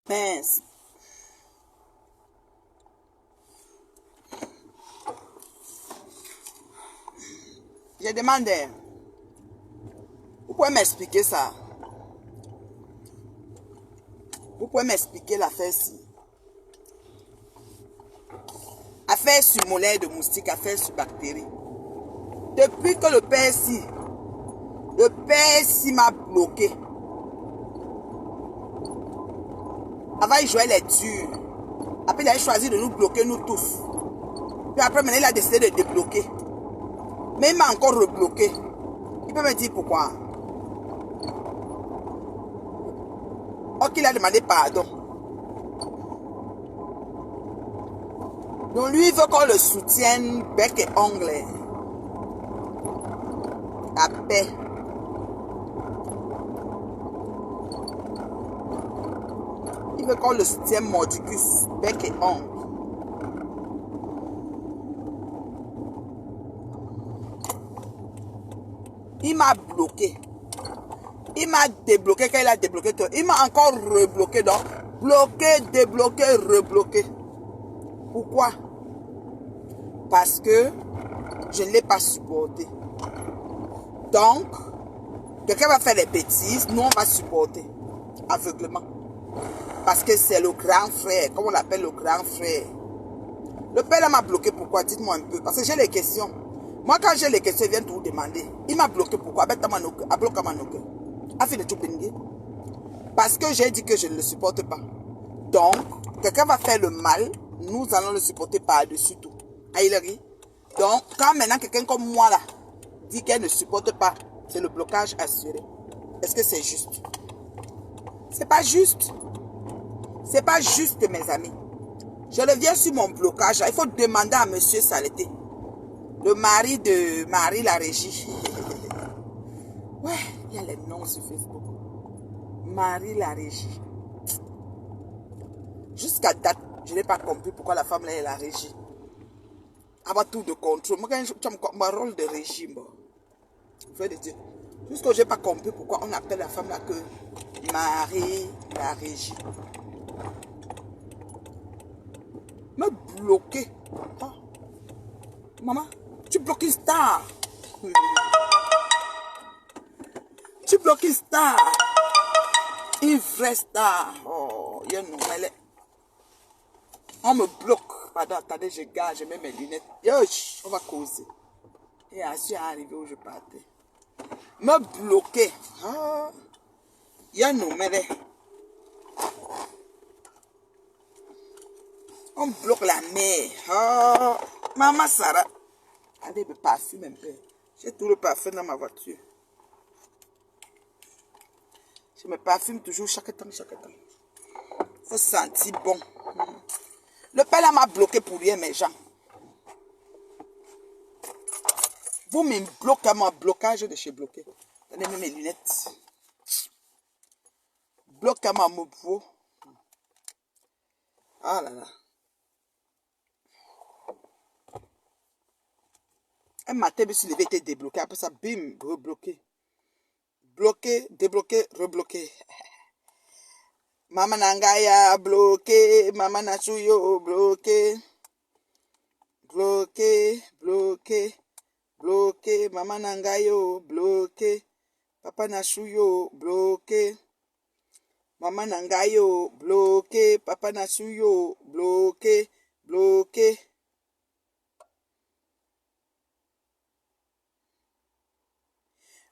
Mince. Je demande, vous pouvez m'expliquer ça? Vous pouvez m'expliquer l'affaire-ci? Affaire sur mollet de moustique, affaire sur bactéries. Depuis que le père si m'a bloqué. Avant, il jouait les durs. Après, il a choisi de nous bloquer, nous tous. Puis après, maintenant, il a décidé de débloquer. Mais il m'a encore rebloqué. Il peut me dire pourquoi. Or qu'il a demandé pardon. Donc lui, il veut qu'on le soutienne bec et ongle. À paix. Il veut qu'on le soutienne mordicus, bec et ongle. Il m'a bloqué. Il m'a débloqué quand il a débloqué. Il m'a encore rebloqué. Donc, bloqué, débloqué, rebloqué. Pourquoi? Parce que je ne l'ai pas supporté. Donc, quelqu'un va faire des bêtises, nous on va supporter. Aveuglement. Parce que c'est le grand frère, comme on l'appelle le grand frère. Le père m'a bloqué, pourquoi? Dites-moi un peu. Parce que j'ai les questions. Moi, quand j'ai les questions, il vient tout demander. Il m'a bloqué, pourquoi? Parce que j'ai dit que je ne le supporte pas. Donc, quelqu'un va faire le mal, nous allons le supporter par-dessus tout. Aïleri. Donc, quand maintenant quelqu'un comme moi là, dit qu'elle ne supporte pas, c'est le blocage assuré. Est-ce que c'est juste? C'est pas juste. C'est pas juste, mes amis. Je reviens sur mon blocage. Il faut demander à monsieur Saleté, le mari de Marie la Régie. Ouais, il y a les noms sur Facebook. Marie la Régie. Jusqu'à date, je n'ai pas compris pourquoi la femme là est la régie. Avoir tout de contrôle. Moi, quand je mon rôle de régime, jusqu'à je n'ai pas compris pourquoi on appelle la femme là que Marie la Régie. Me bloquer. Oh. Maman, tu bloques une star. Tu bloques une star. Une vraie star. Oh, il y a une nouvelle. On me bloque. Pardon, attendez, je garde, je mets mes lunettes. Yosh, on va causer. Et ainsi, je suis arrivé où je partais. Me bloquer. Ah, il y a une nouvelle. On bloque la mer. Oh, maman Sarah. Allez, le parfum un peu. J'ai tout le parfum dans ma voiture. Je me parfume toujours chaque temps, chaque temps. Il faut sentir bon. Le père là m'a bloqué pour rien, mes gens. Vous me bloquez à mon blocage de chez bloqué. Donnez-moi mes lunettes. Bloque à ma mouvement. Ah là là. Un matin, je me suis levé, était débloqué. Après ça, bim, rebloqué. Bloqué, débloqué, rebloqué. Mama Nangaya bloqué. Mama Natsuyo bloqué. Bloqué, bloqué, bloqué. Mama Nangayo bloqué. Papa Natsuyo bloqué. Mama Nangayo bloqué. Papa Natsuyo bloqué. Bloqué.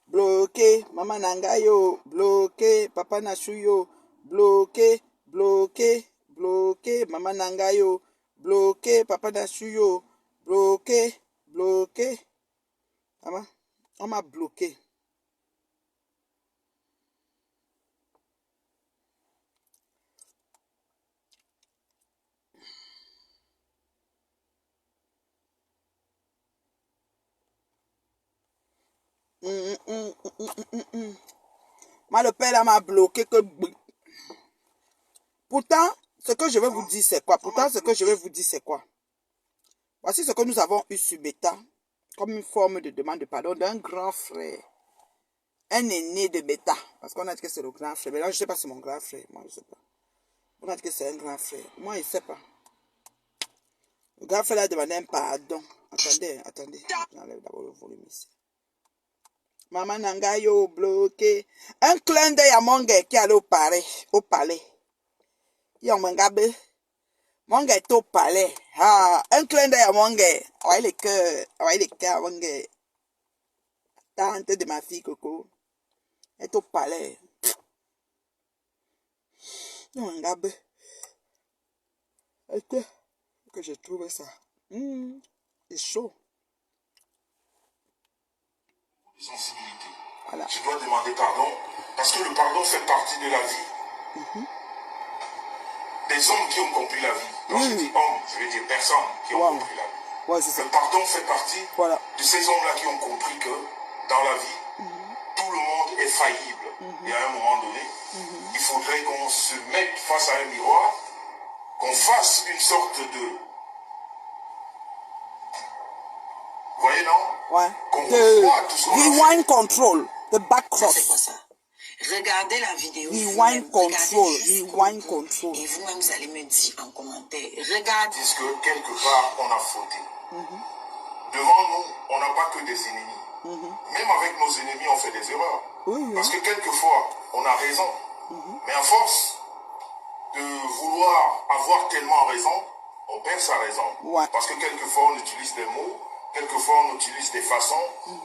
Bloqué, maman Nangayo, bloqué, papa Nashuyo, bloqué, bloqué, bloqué, maman Nangayo, bloqué, papa Nashuyo, bloqué, bloqué. Maman, on m'a bloqué. Moi, le père là m'a bloqué que... Pourtant, ce que je vais vous dire, c'est quoi? Pourtant, ce que je vais vous dire, c'est quoi? Voici ce que nous avons eu sur Beta, comme une forme de demande de pardon d'un grand frère. Un aîné de Beta. Parce qu'on a dit que c'est le grand frère. Mais là, je ne sais pas si c'est mon grand frère. Moi, je ne sais pas. On va dire que c'est un grand frère. Moi, il ne sait pas. Le grand frère a demandé un pardon. Attendez. J'enlève d'abord le volume ici. Maman Nangayo bloqué. Un clin d'œil à mon gars qui est allé au palais. Il y a mon gars. Mon gars est au palais. Ah, un clin d'œil à mon gars. Ouais, les cœurs à mon gars. Tante de ma fille Coco. Elle est au palais. Mon gars. Que j'ai trouvé ça. C'est chaud. Sensibilité. Voilà. Je dois demander pardon parce que le pardon fait partie de la vie. Des hommes qui ont compris la vie. Quand je dis hommes, je veux dire personnes qui ont compris la vie. Ouais, c'est ça. Le pardon fait partie de ces hommes-là qui ont compris que dans la vie, tout le monde est faillible. Et à un moment donné, il faudrait qu'on se mette face à un miroir, qu'on fasse une sorte de... Vous voyez, non? Ouais. Qu'on voit tout ce qu'on a fait. Rewind control. The back Ça, c'est cross. quoi ça? Regardez la vidéo. Rewind control. Rewind Et control. vous-même, vous allez me dire en commentaire. Regardez. Disent que quelque part, on a fauté. Devant nous, on n'a pas que des ennemis. Même avec nos ennemis, on fait des erreurs. Parce que quelquefois, on a raison. Mais à force de vouloir avoir tellement raison, on perd sa raison. Ouais. Parce que quelquefois, on utilise des mots, quelquefois, on utilise des façons,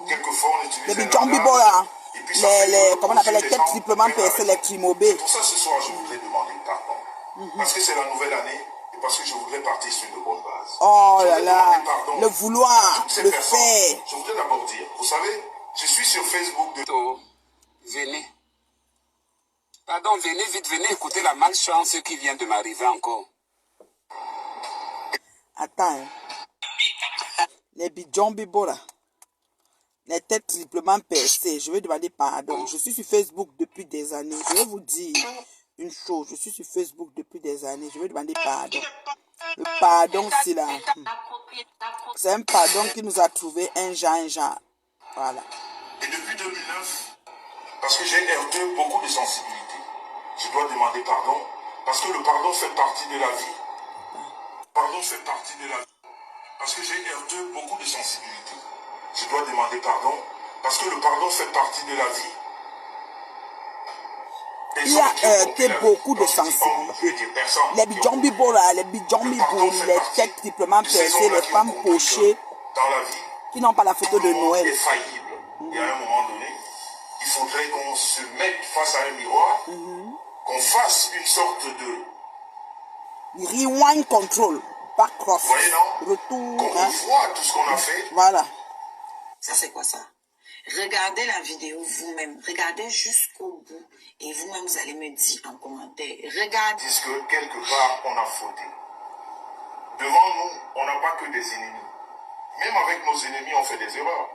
quelquefois, on utilise Les un John langage. Bibola. Et puis, ça fait que Comment on appelle les les têtes gens triplement perdent la percées, raison. les trimobés. Pour ça, ce soir, je voudrais demander pardon. Parce que c'est la nouvelle année et parce que je voudrais partir sur de bonnes bases. Oh Je là voudrais là. demander pardon Le à vouloir. toutes ces Le personnes. faire. Je voudrais d'abord dire, vous savez, je suis sur Facebook de... Venez. Pardon, venez écouter la malchance qui vient de m'arriver encore. Attends. Les John Bibola. Les têtes triplement percées. Je vais demander pardon. Je suis sur Facebook depuis des années. Je vais vous dire une chose. Je suis sur Facebook depuis des années. Je vais demander pardon. Le pardon, c'est là. C'est un pardon qui nous a trouvé un genre. Voilà. Et depuis 2009, parce que j'ai heurté beaucoup de sensibilité, je dois demander pardon, parce que le pardon fait partie de la vie. Pardon fait partie de la vie. Parce que j'ai heurté beaucoup de sensibilité. Je dois demander pardon, parce que le pardon fait partie de la vie. Il a heurté beaucoup de sensibilité. Les John Bibola, les John Bibola, les têtes triplement percées, les femmes pochées dans la vie, qui n'ont pas la photo de Noël. est faillible. Et à un moment donné, il faudrait qu'on se mette face à un miroir, qu'on fasse une sorte de... Rewind control. Back cross. Vous voyez, non? Retour. Qu'on revoie tout ce qu'on a fait. Voilà. Ça, c'est quoi ça? Regardez la vidéo vous-même. Regardez jusqu'au bout. Et vous-même, vous allez me dire en commentaire. Regardez. Disent que quelque part, on a fauté. Devant nous, on n'a pas que des ennemis. Même avec nos ennemis, on fait des erreurs.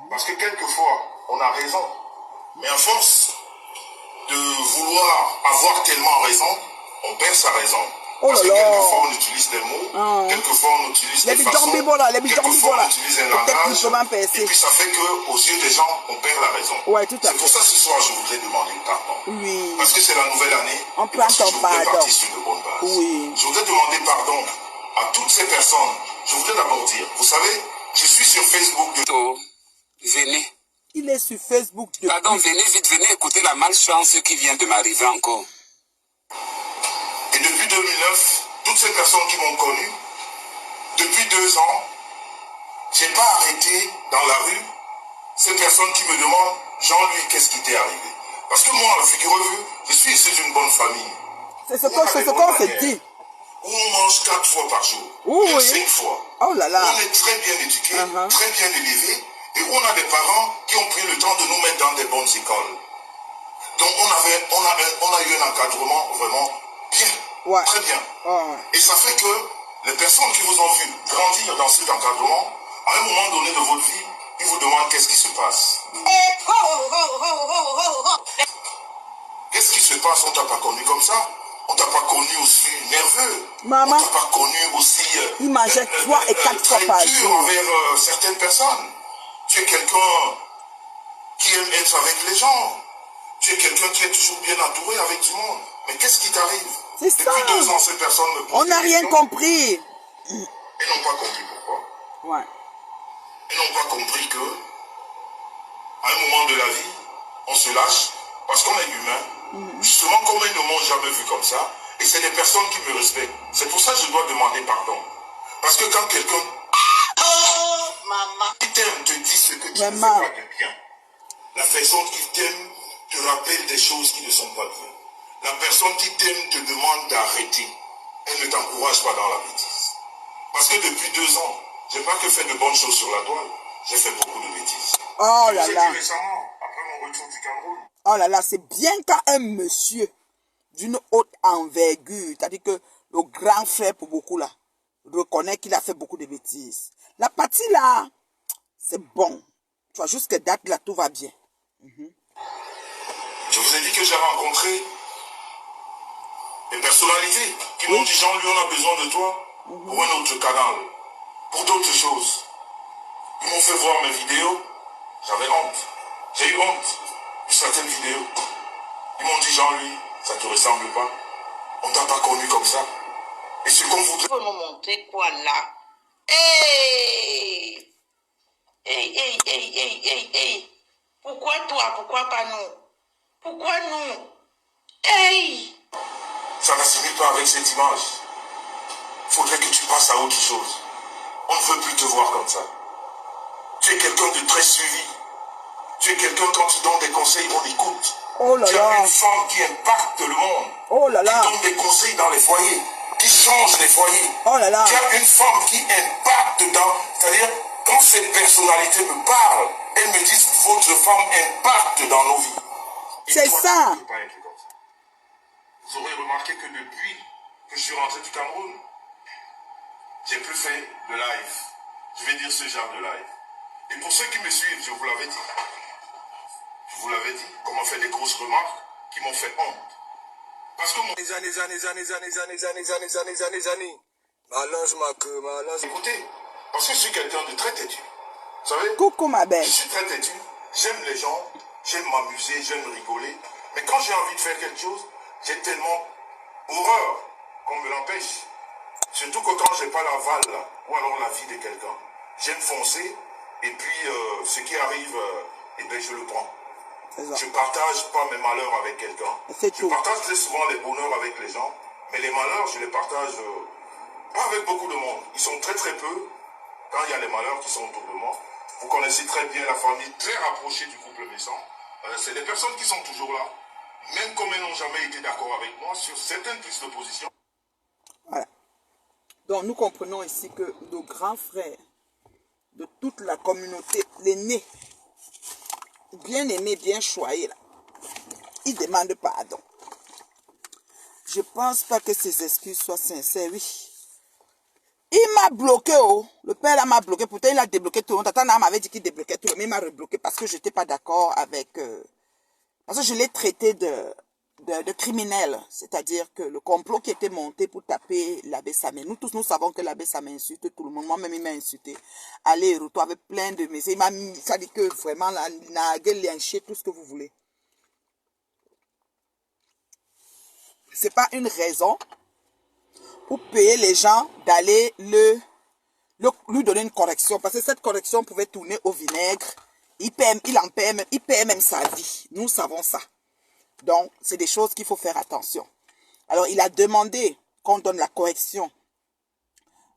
Parce que quelquefois, on a raison. Mais à force de vouloir avoir tellement raison, on perd sa raison. Parce que quelquefois, on utilise des mots, quelquefois, on utilise des façons, quelquefois, on utilise un langage, et puis ça fait qu'aux yeux des gens, on perd la raison. Ouais, tout à C'est pour ça, ce soir, je voudrais demander pardon. Oui. Parce que c'est la nouvelle année, On et prend parce que ton je voudrais pardon. partir sur de bonnes bases. Oui. Je voudrais demander pardon à toutes ces personnes. Je voudrais d'abord dire, vous savez, je suis sur Facebook de... Venez. Il est sur Facebook depuis... Pardon, venez écouter la malchance qui vient de m'arriver encore. Et depuis 2009, toutes ces personnes qui m'ont connu, depuis 2 ans, j'ai pas arrêté dans la rue ces personnes qui me demandent, Jean-Louis, qu'est-ce qui t'est arrivé? Parce que moi, figurez-vous, je suis issu d'une bonne famille. C'est ce qu'on se dit. Où on mange 4 fois par jour, Oui. 5 fois. Oh là là. On est très bien éduqués, très bien élevés, et on a des parents qui ont pris le temps de nous mettre dans des bonnes écoles. Donc on a eu un encadrement vraiment bien, Ouais. très bien. Ouais. Et ça fait que les personnes qui vous ont vu grandir dans cet encadrement, à un moment donné de votre vie, ils vous demandent qu'est-ce qui se passe. Qu'est-ce qui se passe? On t'a pas connu comme ça? On t'a pas connu aussi nerveux? Maman, on t'a pas connu aussi... il mangeait 3 et 4 fois par très dur jour. envers certaines personnes. Tu es quelqu'un qui aime être avec les gens. Tu es quelqu'un qui est toujours bien entouré avec du monde. Mais qu'est-ce qui t'arrive? C'est ça. Depuis 2 ans, ces personnes me posent On des n'a rien questions compris. et n'ont pas compris pourquoi. Ouais. Et n'ont pas compris que, à un moment de la vie, on se lâche parce qu'on est humain. Justement, comme ils ne m'ont jamais vu comme ça, et c'est des personnes qui me respectent. C'est pour ça que je dois demander pardon. Parce que quand quelqu'un qui t'aime te dit ce que tu ne fais pas de bien, la personne qui t'aime te rappelle des choses qui ne sont pas bien. La personne qui t'aime te demande d'arrêter. Elle ne t'encourage pas dans la bêtise. Parce que depuis 2 ans, je n'ai pas que fait de bonnes choses sur la toile, j'ai fait beaucoup de bêtises. Oh Je là vous ai là. dit récemment, après mon retour du Cameroun, Oh là là, c'est bien quand un monsieur d'une haute envergure, c'est-à-dire que le grand frère pour beaucoup là, reconnaît qu'il a fait beaucoup de bêtises. La partie là, c'est bon. Tu vois, jusqu'à date là, tout va bien. je vous ai dit que j'ai rencontré des personnalités qui m'ont dit, Jean-Louis, on a besoin de toi pour un autre canal, pour d'autres choses. Ils m'ont fait voir mes vidéos, j'avais honte. J'ai eu honte de certaines vidéos. Ils m'ont dit, Jean-Louis, ça ne te ressemble pas. On ne t'a pas connu comme ça. Et ce qu'on voudrait... Tu peux me montrer quoi là? Hey! Hey! Pourquoi toi? Pourquoi pas nous? Pourquoi nous? Hey! Ça n'assimile pas avec cette image. Il faudrait que tu passes à autre chose. On ne veut plus te voir comme ça. Tu es quelqu'un de très suivi. Tu es quelqu'un, quand tu donnes des conseils, on écoute. Oh là Tu là. as une femme qui impacte le monde. Oh là là. Qui donne des conseils dans les foyers. Qui change les foyers. Oh là là. Tu as une femme qui impacte dans... C'est-à-dire, quand ces personnalités me parlent, elles me disent, votre femme impacte dans nos vies. Et C'est toi, ça. tu ne peux pas être comme ça. Vous aurez remarqué que depuis que je suis rentré du Cameroun, j'ai plus fait de live. Je vais dire ce genre de live. Et pour ceux qui me suivent, je vous l'avais dit. Je vous l'avais dit, comment faire des grosses remarques qui m'ont fait honte. Parce que mon... années. M'allonge ma queue, m'allonge. Écoutez, parce que je suis quelqu'un de très têtu. Vous savez, Coucou ma belle. je suis très têtu. J'aime les gens, j'aime m'amuser, j'aime rigoler. Mais quand j'ai envie de faire quelque chose, j'ai tellement horreur qu'on me l'empêche. Surtout que quand j'ai pas l'aval, là, ou alors la vie de quelqu'un. J'aime foncer, et puis ce qui arrive, eh ben, je le prends. Je ne partage pas mes malheurs avec quelqu'un. Je partage très souvent les bonheurs avec les gens, mais les malheurs, je les partage pas avec beaucoup de monde. Ils sont très très peu quand il y a les malheurs qui sont autour de moi. Vous connaissez très bien la famille très rapprochée du couple Messan. C'est des personnes qui sont toujours là, même comme elles n'ont jamais été d'accord avec moi sur certaines prises de position. Voilà. Donc nous comprenons ici que nos grands frères de toute la communauté, l'aîné, bien aimé, bien choyé, là, ils demandent pardon. Je pense pas que ces excuses soient sincères, oui. Il m'a bloqué, oh. Le père là m'a bloqué, pourtant il a débloqué tout le monde. Tata m'avait dit qu'il débloquait tout le monde, mais il m'a rebloqué parce que je n'étais pas d'accord avec... parce que je l'ai traité de criminel, c'est-à-dire que le complot qui était monté pour taper l'abbé Samé. Nous tous, nous savons que l'abbé Samé insulte tout le monde. Moi-même, il m'a insulté. Allez, retour avec plein de messages. Il m'a mis, ça dit que vraiment, là, il a lynché tout ce que vous voulez. C'est pas une raison pour payer les gens d'aller lui donner une correction. Parce que cette correction pouvait tourner au vinaigre. Il paie même sa vie. Nous savons ça. Donc, c'est des choses qu'il faut faire attention. Alors, il a demandé qu'on donne la correction,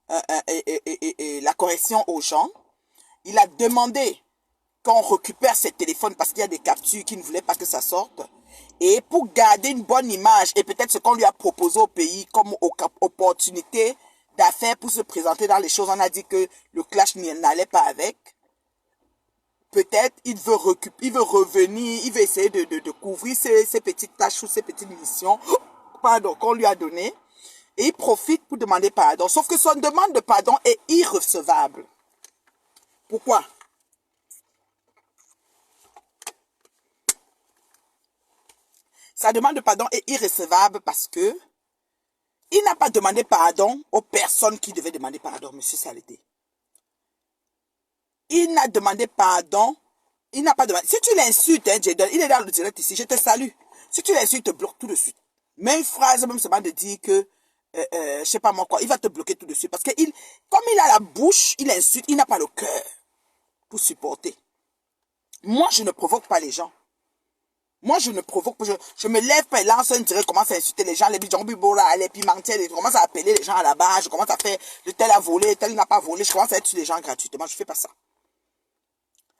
la correction aux gens. Il a demandé qu'on récupère ses téléphones parce qu'il y a des captures qui ne voulaient pas que ça sorte. Et pour garder une bonne image et peut-être ce qu'on lui a proposé au pays comme opportunité d'affaires pour se présenter dans les choses, on a dit que le clash n'allait pas avec. Peut-être il veut revenir, il veut essayer de couvrir ses petites tâches ou ses petites missions qu'on lui a données. Et il profite pour demander pardon. Sauf que son demande de pardon est irrecevable. Pourquoi? Sa demande de pardon est irrecevable parce que il n'a pas demandé pardon aux personnes qui devaient demander pardon, monsieur Saleté. Il n'a demandé pardon. Il n'a pas demandé. Si tu l'insultes, hein, Jadon, il est dans le direct ici, je te salue. Si tu l'insultes, te bloque tout de suite. Mais une phrase même seulement de dire que, je sais pas moi quoi, il va te bloquer tout de suite. Parce que comme il a la bouche, il insulte, il n'a pas le cœur pour supporter. Moi, je ne provoque pas les gens. Moi, je ne provoque pas. Je me lève pas et lance un direct, commence à insulter les gens, les bidjambibora, les pimentels, je commence à appeler les gens à la base, je commence à faire de tel a volé, tel n'a pas volé, je commence à être sur les gens gratuitement, je fais pas ça.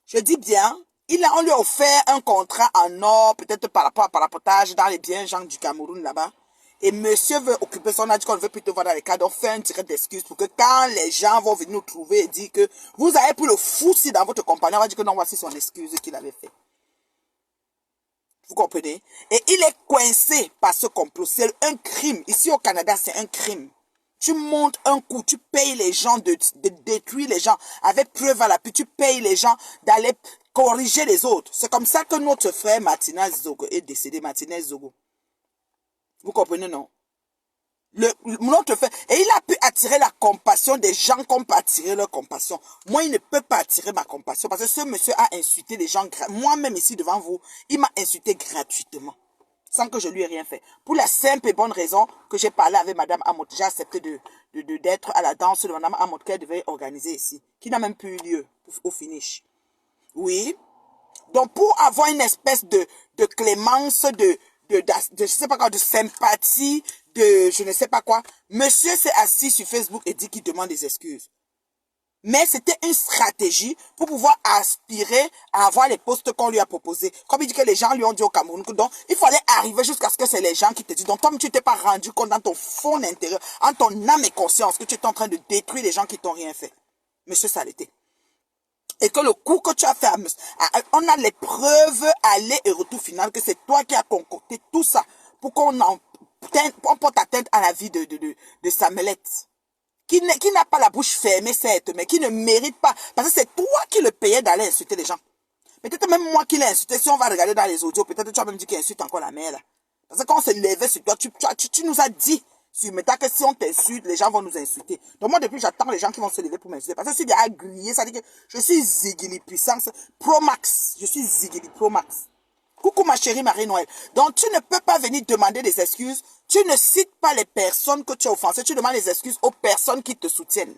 Je dis bien, on lui a offert un contrat en or, peut-être par rapport à parapotage dans les biens gens du Cameroun là-bas. Et monsieur veut occuper son âge qu'on ne veut plus te voir dans les cas, donc fait un direct d'excuse pour que quand les gens vont venir nous trouver et dire que vous avez pris le fou si dans votre compagnie, on va dire que non, voici son excuse qu'il avait fait. Vous comprenez? Et il est coincé par ce complot. C'est un crime. Ici au Canada, c'est un crime. Tu montes un coup, tu payes les gens de détruire les gens avec preuve à l'appui. Tu payes les gens d'aller corriger les autres. C'est comme ça que notre frère Martinez Zogo est décédé. Martinez Zogo. Vous comprenez, non? Notre frère, et il a pu attirer la compassion des gens comme peut attirer leur compassion. Moi, il ne peut pas attirer ma compassion parce que ce monsieur a insulté les gens. Moi-même ici devant vous, il m'a insulté gratuitement. Sans que je lui ai rien fait. Pour la simple et bonne raison que j'ai parlé avec Madame Amot. J'ai accepté d'être à la danse de Madame Amot qu'elle devait organiser ici. Qui n'a même plus eu lieu au finish. Oui. Donc pour avoir une espèce de clémence, je sais pas quoi, de sympathie, de je ne sais pas quoi, monsieur s'est assis sur Facebook et dit qu'il demande des excuses. Mais c'était une stratégie pour pouvoir aspirer à avoir les postes qu'on lui a proposés. Comme il dit que les gens lui ont dit au Cameroun, donc il fallait arriver jusqu'à ce que c'est les gens qui te disent. Donc toi, tu t'es pas rendu compte dans ton fond intérieur, en ton âme et conscience, que tu es en train de détruire les gens qui t'ont rien fait. Monsieur Saleté. Et que le coup que tu as fait on a les preuves aller et retour final que c'est toi qui as concocté tout ça pour qu'on porte atteinte à la vie de Samelette. Qui n'a pas la bouche fermée, certes, mais qui ne mérite pas. Parce que c'est toi qui le payais d'aller insulter les gens. Peut-être même moi qui l'ai insulté, si on va regarder dans les audios, peut-être tu as même dit qu'il insulte encore la mère là. Parce que quand on se levait sur toi, tu nous as dit sur Meta que si on t'insulte, les gens vont nous insulter. Donc moi depuis j'attends les gens qui vont se lever pour m'insulter. Parce que si j'ai grillé, ça dit que je suis Zigili puissance Pro Max. Je suis Zigili Pro Max. Coucou ma chérie Marie-Noël. Donc tu ne peux pas venir demander des excuses. Tu ne cites pas les personnes que tu as offensées. Tu demandes des excuses aux personnes qui te soutiennent.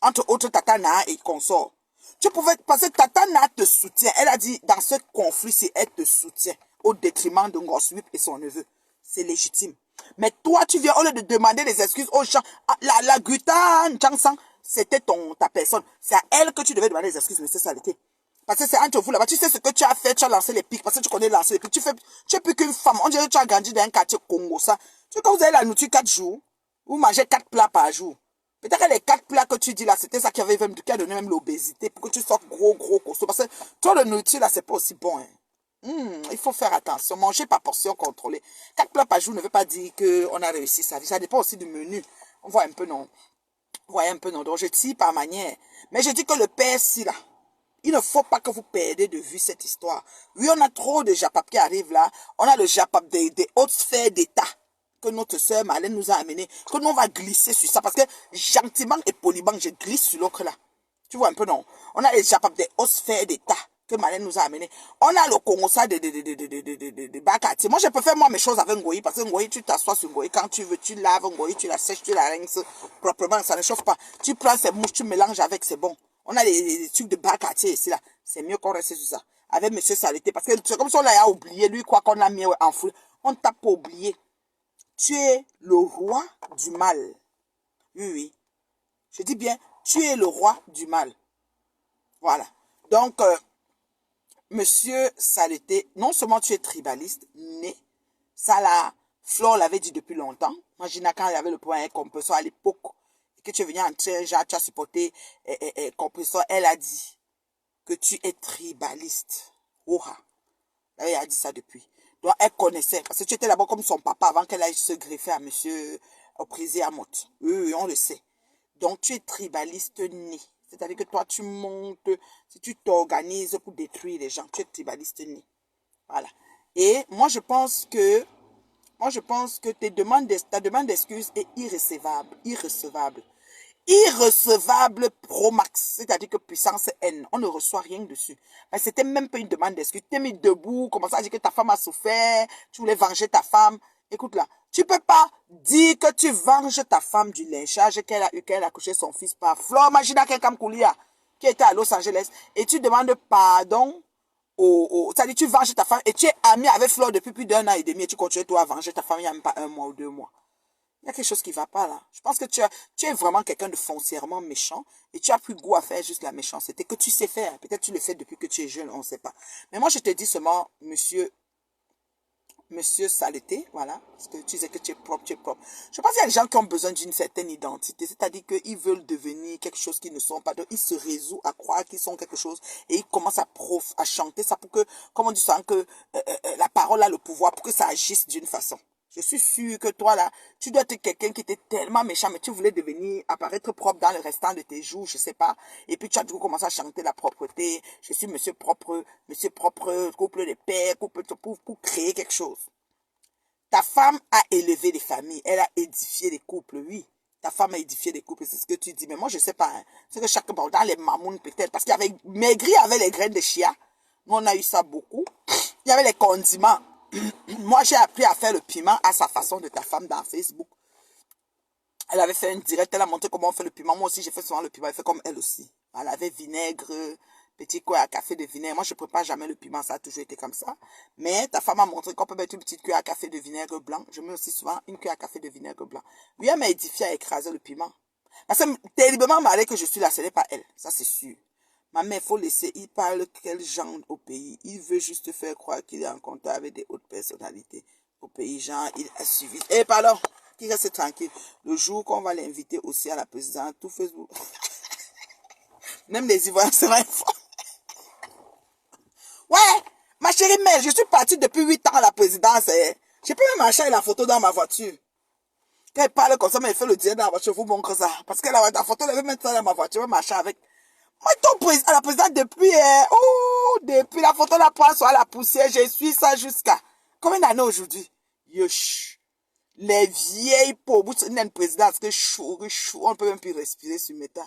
Entre autres Tata Naa et consorts. Tu pouvais, parce que Tata Naa te soutient. Elle a dit dans ce conflit-ci, elle te soutient au détriment de Ngoswip et son neveu. C'est légitime. Mais toi, tu viens au lieu de demander des excuses aux gens. La Guta Nchangsang, c'était ta personne. C'est à elle que tu devais demander des excuses, monsieur Saleté. Parce que c'est entre vous là-bas. Tu sais ce que tu as fait, tu as lancé les pics. Parce que tu connais lancer les pics. Tu es plus qu'une femme. On dirait que tu as grandi dans un quartier Congo, ça. Tu sais quand vous avez la nourriture 4 jours, vous mangez 4 plats par jour. Peut-être que les 4 plats que tu dis là, c'était ça qui a donné même l'obésité. Pour que tu sois gros costaud. Parce que toi, la nourriture là, c'est pas aussi bon. Hein. Il faut faire attention. Manger par portion contrôlée. 4 plats par jour ne veut pas dire qu'on a réussi sa vie. Ça dépend aussi du menu. On voit un peu non. Vous voyez un peu non. Donc je tire par manière. Mais je dis que le père, si là. Il ne faut pas que vous perdez de vue cette histoire. Oui, on a trop de Japap qui arrivent là. On a le Japap des hautes sphères d'État que notre sœur Marlène nous a amené. Que nous, on va glisser sur ça. Parce que gentiment et poliment, je glisse sur l'autre là. Tu vois un peu, non? On a les Japap des hautes sphères d'État que Marlène nous a amené. On a le Congo ça de Bakati. Moi, je peux faire moi mes choses avec Ngoï. Parce que Ngoï, tu t'assois sur Ngoï. Quand tu veux, tu laves Ngoï, tu la sèches, tu la rinces proprement. Ça ne chauffe pas. Tu prends ces mouches, tu mélanges avec, c'est bon. On a les trucs de Bakati ici là. C'est mieux qu'on reste sur ça. Avec monsieur Saleté. Parce que c'est comme si on l'a oublié. Lui, quoi qu'on a mis en foule. On t'a pas oublié. Tu es le roi du mal. Oui, oui. Je dis bien, tu es le roi du mal. Voilà. Donc, monsieur Saleté, non seulement tu es tribaliste, né, ça là, Flore l'avait dit depuis longtemps. Imaginez quand il y avait le point compresseur à l'époque, que tu es venu entrer un genre, tu as supporté compresseur, elle a dit que tu es tribaliste. Oha. Elle a dit ça depuis. Donc elle connaissait, parce que tu étais là-bas comme son papa avant qu'elle aille se greffer à monsieur président Amot. Oui, on le sait. Donc tu es tribaliste né. C'est-à-dire que toi, tu montes, si tu t'organises pour détruire les gens, tu es tribaliste né. Voilà. Et moi, je pense que ta demande d'excuses est irrecevable. Irrecevable pro max. C'est-à-dire que puissance N. On ne reçoit rien dessus. Mais c'était même pas une demande d'excuses. Tu t'es mis debout, commençais à dire que ta femme a souffert, tu voulais venger ta femme. Écoute là, tu peux pas dire que tu venges ta femme du lynchage qu'elle a couché son fils par Flor Magina Kenkam-Koulia, qui était à Los Angeles, et tu demandes pardon c'est-à-dire tu venges ta femme et tu es ami avec Flor depuis plus d'1 an et demi et tu continues toi à venger ta femme il n'y a même pas 1 mois ou 2 mois. Il y a quelque chose qui ne va pas là. Je pense que tu es vraiment quelqu'un de foncièrement méchant et tu as plus goût à faire juste la méchanceté que tu sais faire. Peut-être tu le fais depuis que tu es jeune, on ne sait pas. Mais moi, je te dis seulement, monsieur saleté, voilà, parce que tu sais que tu es propre, tu es propre. Je pense qu'il y a des gens qui ont besoin d'une certaine identité, c'est-à-dire qu'ils veulent devenir quelque chose qu'ils ne sont pas, donc ils se résout à croire qu'ils sont quelque chose et ils commencent à chanter ça pour que, comme on dit ça, que la parole a le pouvoir pour que ça agisse d'une façon. Je suis sûr que toi là, tu dois être quelqu'un qui était tellement méchant, mais tu voulais devenir, apparaître propre dans le restant de tes jours, je sais pas. Et puis tu as du coup commencé à chanter la propreté. Je suis monsieur propre, couple de père, couple pour créer quelque chose. Ta femme a élevé des familles, elle a édifié des couples, oui. Ta femme a édifié des couples, c'est ce que tu dis. Mais moi, je sais pas. Hein. C'est que chaque dans les mamounes peut-être, parce qu'il y avait Maigri avait les graines de chia. Nous, on a eu ça beaucoup. Il y avait les condiments. Moi, j'ai appris à faire le piment à sa façon de ta femme dans Facebook. Elle avait fait un direct, elle a montré comment on fait le piment. Moi aussi, j'ai fait souvent le piment. Elle fait comme elle aussi. Elle avait vinaigre, petit cuillère à café de vinaigre. Moi, je ne prépare jamais le piment. Ça a toujours été comme ça. Mais ta femme a montré qu'on peut mettre une petite cuillère à café de vinaigre blanc. Je mets aussi souvent une cuillère à café de vinaigre blanc. Lui, elle m'a édifié à écraser le piment. Parce que terriblement malade que je suis là, ce n'est pas elle. Ça, c'est sûr. Ma mère, il faut laisser, il parle quel genre au pays. Il veut juste faire croire qu'il est en contact avec des hautes personnalités. Au pays, genre, il a suivi. Eh, pardon, qu'il reste tranquille. Le jour qu'on va l'inviter aussi à la présidence, tout Facebook. Même les Ivoiriens seraient forts. Ouais, ma chérie mère, je suis partie depuis 8 ans à la présidence. Je peux même acheter la photo dans ma voiture. Quand elle parle comme ça, mais elle fait le direct dans la voiture, vous montre ça. Parce que la photo, elle veut mettre ça dans ma voiture, elle marcher avec. Moi, à la présidente depuis, depuis la photo la prend sur la poussière, je suis ça jusqu'à. Combien d'années aujourd'hui? Yosh. Les vieilles pauvres, c'est une présidence que chou, on ne peut même plus respirer sur Meta.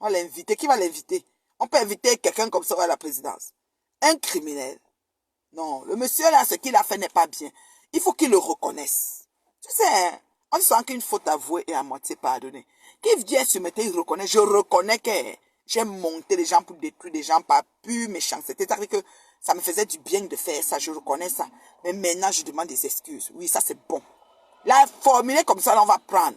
On va l'inviter. Qui va l'inviter? On peut inviter quelqu'un comme ça à la présidence. Un criminel. Non, le monsieur là, ce qu'il a fait n'est pas bien. Il faut qu'il le reconnaisse. Tu sais, hein, on sent qu'une faute avouée est à moitié pardonnée. Qui vient se mettre, il reconnaît. Je reconnais que j'ai monté les gens pour détruire des gens par pure méchanceté. C'est-à-dire que ça me faisait du bien de faire ça, je reconnais ça. Mais maintenant, je demande des excuses. Oui, ça c'est bon. La formuler comme ça, là, on va prendre.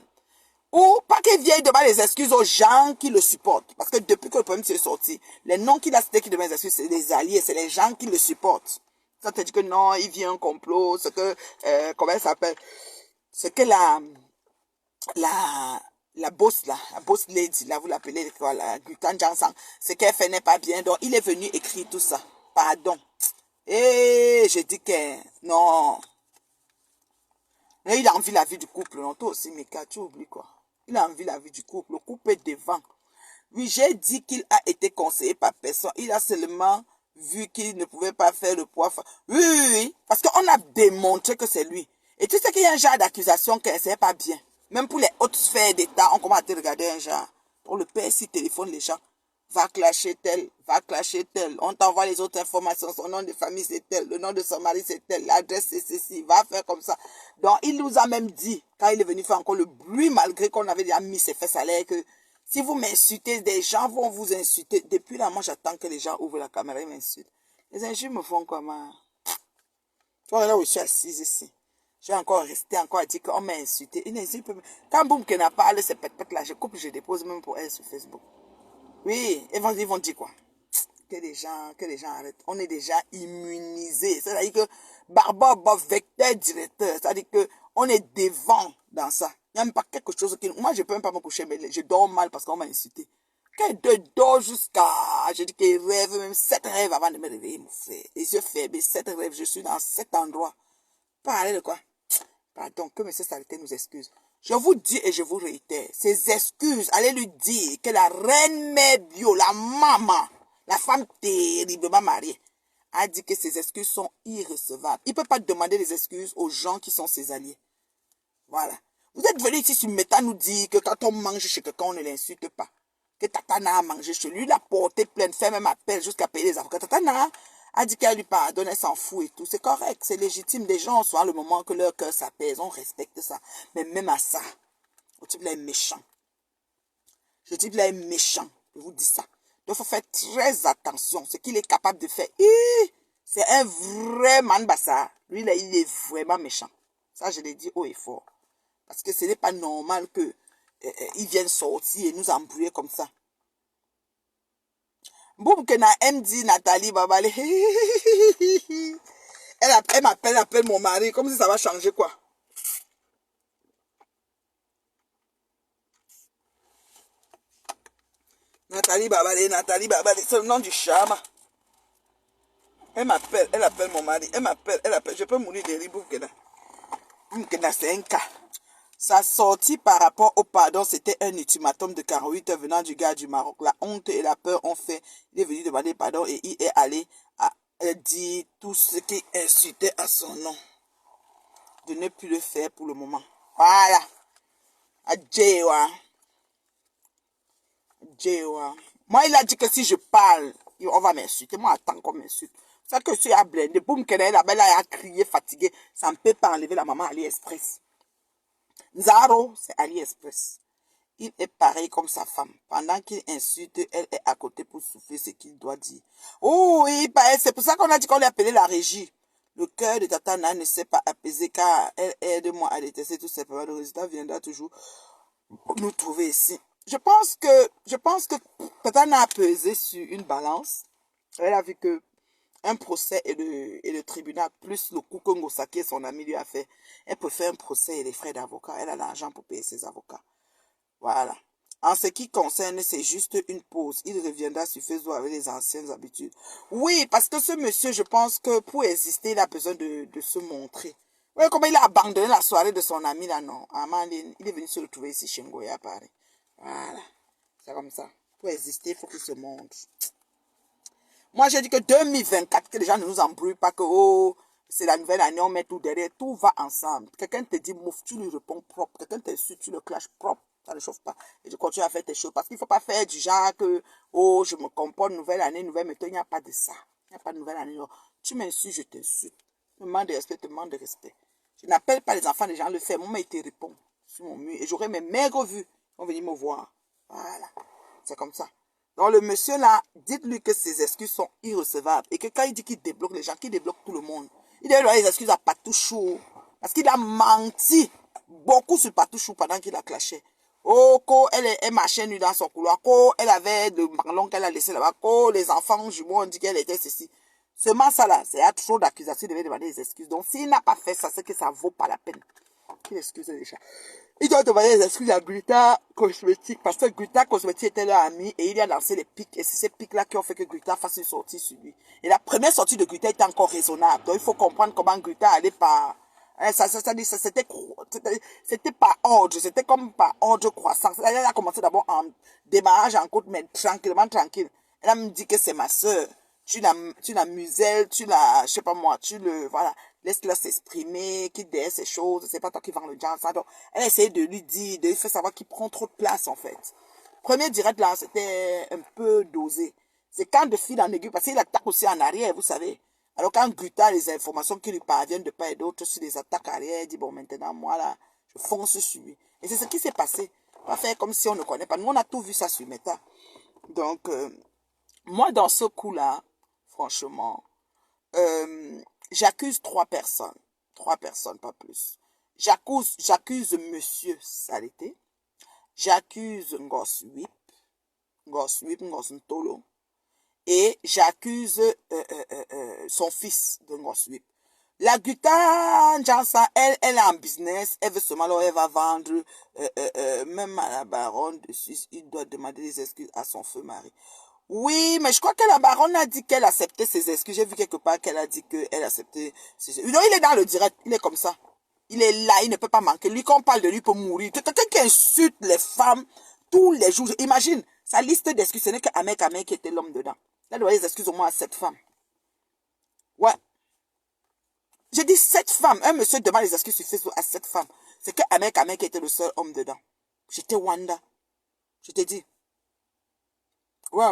Ou pas qu'il vienne demander des excuses aux gens qui le supportent. Parce que depuis que le problème s'est sorti, les noms qu'il a cités qui demandent des excuses, c'est les alliés, c'est les gens qui le supportent. Ça te dit que non, il vient un complot, ce que, comment elle s'appelle? Ce que la boss là, la boss lady, là, vous l'appelez quoi, la Gutan Jansan, ce qu'elle fait n'est pas bien, donc il est venu écrire tout ça. Pardon. Et je dis que, non. Mais il a envie la vie du couple, non? Toi aussi, Mika, tu oublies quoi? Il a envie la vie du couple, le couple est devant. Oui, j'ai dit qu'il a été conseillé par personne, il a seulement vu qu'il ne pouvait pas faire le poids. Oui, parce qu'on a démontré que c'est lui. Et tu sais qu'il y a un genre d'accusation qui n'est pas bien. Même pour les hautes sphères d'État, on commence à te regarder un genre. Pour le père, s'il téléphone les gens, va clasher tel, va clasher tel. On t'envoie les autres informations, son nom de famille c'est tel, le nom de son mari c'est tel, l'adresse c'est ceci, va faire comme ça. Donc il nous a même dit, quand il est venu faire encore le bruit, malgré qu'on avait déjà mis ses fesses à l'air, que si vous m'insultez, des gens vont vous insulter. Depuis là, moi j'attends que les gens ouvrent la caméra et m'insultent. Les injures me font comment? Tu vois là où je suis assise ici. Je vais encore rester, encore à dire qu'on m'a insulté. Une insulte peut... Quand Boum n'a pas parlé, c'est pète là, je coupe, je dépose même pour elle sur Facebook. Oui, ils vont dire quoi? Que les gens arrêtent. On est déjà immunisés. C'est-à-dire que Barba, vecteur directeur. C'est-à-dire que on est devant dans ça. Il n'y a même pas quelque chose qui... Moi, je ne peux même pas me coucher, mais je dors mal parce qu'on m'a insulté. Quand je dors jusqu'à... Je dis qu'il rêve même 7 rêves avant de me réveiller, mon frère. Les yeux fermés, 7 rêves. Je suis dans cet endroit. Parler de quoi? Pardon, que M. Saleté nous excuse. Je vous dis et je vous réitère, ces excuses, allez lui dire que la reine mère bio, la maman, la femme terriblement mariée, a dit que ces excuses sont irrecevables. Il ne peut pas demander des excuses aux gens qui sont ses alliés. Voilà. Vous êtes venu ici sur Meta nous dire que quand on mange chez quelqu'un, on ne l'insulte pas. Que Tatana a mangé chez lui, il a porté plainte, fait même appel jusqu'à payer les avocats. Tatana a dit qu'elle lui pardonne, elle s'en fout et tout. C'est correct, c'est légitime. Des gens, soit le moment que leur cœur s'apaise, on respecte ça. Mais même à ça, le type là est méchant. Le type là est méchant, je vous dis ça. Donc, il faut faire très attention. Ce qu'il est capable de faire. C'est un vrai man bassa. Lui là, il est vraiment méchant. Ça, je l'ai dit haut et fort. Parce que ce n'est pas normal que ils viennent sortir et nous embrouiller comme ça. Boum, que elle me dit Nathalie Babale. Elle m'appelle mon mari, comme si ça va changer quoi. Nathalie Babale, c'est le nom du charme. Elle appelle mon mari, elle appelle. Je peux mourir de rire, boum, que c'est un cas. Sa sortie par rapport au pardon, c'était un ultimatum de 48 heures venant du gars du Maroc. La honte et la peur ont fait. Il est venu demander pardon et il est allé à dire tout ce qui incitait à son nom. De ne plus le faire pour le moment. Voilà. Adjewa. Moi, il a dit que si je parle, on va m'insulter. Moi, attends qu'on m'insulte. C'est ça que je suis à blender. Boum, qu'elle est là-bas, elle a crié, fatiguée. Ça ne peut pas enlever la maman AliExpress. Zaro, c'est AliExpress. Il est pareil comme sa femme. Pendant qu'il insulte, elle est à côté pour souffler ce qu'il doit dire. Oh, oui, c'est pour ça qu'on a dit qu'on l'a appelé la régie. Le cœur de Tatana ne s'est pas apaisé car elle aide-moi à détester tout simplement. Le résultat viendra toujours nous trouver ici. Je pense que Tatana a pesé sur une balance. Elle a vu que un procès et le tribunal, plus le coup que Ngosaki et son ami lui a fait, elle peut faire un procès et les frais d'avocat. Elle a l'argent pour payer ses avocats. Voilà. En ce qui concerne, c'est juste une pause. Il reviendra sur Facebook avec les anciennes habitudes. Oui, parce que ce monsieur, je pense que pour exister, il a besoin de se montrer. Oui, comment il a abandonné la soirée de son ami là, non. Il est venu se retrouver ici chez Ngoya à Paris. Voilà. C'est comme ça. Pour exister, il faut qu'il se montre. Moi, j'ai dit que 2024, que les gens ne nous embrouillent pas, que oh, c'est la nouvelle année, on met tout derrière, tout va ensemble. Quelqu'un te dit mouf, tu lui réponds propre. Quelqu'un t'insulte, tu le clashes propre. Ça ne chauffe pas. Et tu continues à faire tes choses. Parce qu'il ne faut pas faire du genre que, oh, je me comporte, nouvelle année, nouvelle méthode. Il n'y a pas de ça. Il n'y a pas de nouvelle année. Non. Tu m'insultes, je t'insulte. Tu me demandes de respect, tu me demandes de respect. Je n'appelle pas les enfants, les gens le font. Moi, ils te répondent sur mon mur. Et j'aurai mes maigres vues. Ils vont venir me voir. Voilà. C'est comme ça. Donc, le monsieur là, dites-lui que ses excuses sont irrecevables. Et que quand il dit qu'il débloque les gens, qu'il débloque tout le monde. Il doit donner les excuses à Patouchou. Parce qu'il a menti beaucoup sur Patouchou pendant qu'il a clashé. Oh, quand elle marchait nue dans son couloir. Quand elle avait le marlon qu'elle a laissé là-bas. Quand les enfants jumeaux ont dit qu'elle était ceci. Seulement ça là, c'est trop d'accusations, il devait demander des excuses. Donc, s'il n'a pas fait ça, c'est que ça vaut pas la peine. Qu'il excuse les gens. Il doit demander des excuses à Guita Cosmétique parce que Guita Cosmétique était leur ami et il a lancé les pics. Et c'est ces pics-là qui ont fait que Guita fasse une sortie sur lui. Et la première sortie de Guita était encore raisonnable. Donc il faut comprendre comment Guita allait par... C'était par ordre. C'était comme par ordre croissant. Elle a commencé d'abord en démarrage en côte, mais tranquillement, tranquille. Elle me dit que c'est ma soeur. Tu la muselles, tu la, je sais pas moi, tu le, voilà, laisse-la s'exprimer, quitte derrière ces choses, c'est pas toi qui vends le genre, ça. Donc, elle essaie de lui dire, de lui faire savoir qu'il prend trop de place, en fait. Premier direct, là, c'était un peu dosé. C'est quand de fil en aiguille, parce qu'il attaque aussi en arrière, vous savez. Alors, quand Guta a les informations qui lui parviennent de part et d'autre sur les attaques arrière, il dit, bon, maintenant, moi, là, je fonce sur lui. Et c'est ce qui s'est passé. On va faire comme si on ne connaît pas. Nous, on a tout vu ça sur Meta. Donc, moi, dans ce coup-là, franchement, j'accuse 3 personnes. 3 personnes, pas plus. J'accuse Monsieur Saleté. J'accuse Ngoswip, Ngosntolo. Et j'accuse son fils de Ngoswip. La Guta Jansa, elle est en business. Elle veut seulement, alors elle va vendre. Même à la baronne de Suisse, il doit demander des excuses à son feu mari. Oui, mais je crois que la baronne a dit qu'elle acceptait ses excuses. J'ai vu quelque part qu'elle a dit qu'elle acceptait ses excuses. Non, il est dans le direct. Il est comme ça. Il est là, il ne peut pas manquer. Lui, quand on parle de lui pour mourir, quelqu'un qui insulte les femmes tous les jours. Imagine, sa liste d'excuses, ce n'est qu'Amek qui était l'homme dedans. Elle doit les excuses au moins à 7 femmes. Ouais. J'ai dit 7 femmes. Un monsieur demande les excuses sur Facebook à 7 femmes. C'est qu'Amek qui était le seul homme dedans. J'étais Wanda. Je t'ai dit. Ouais.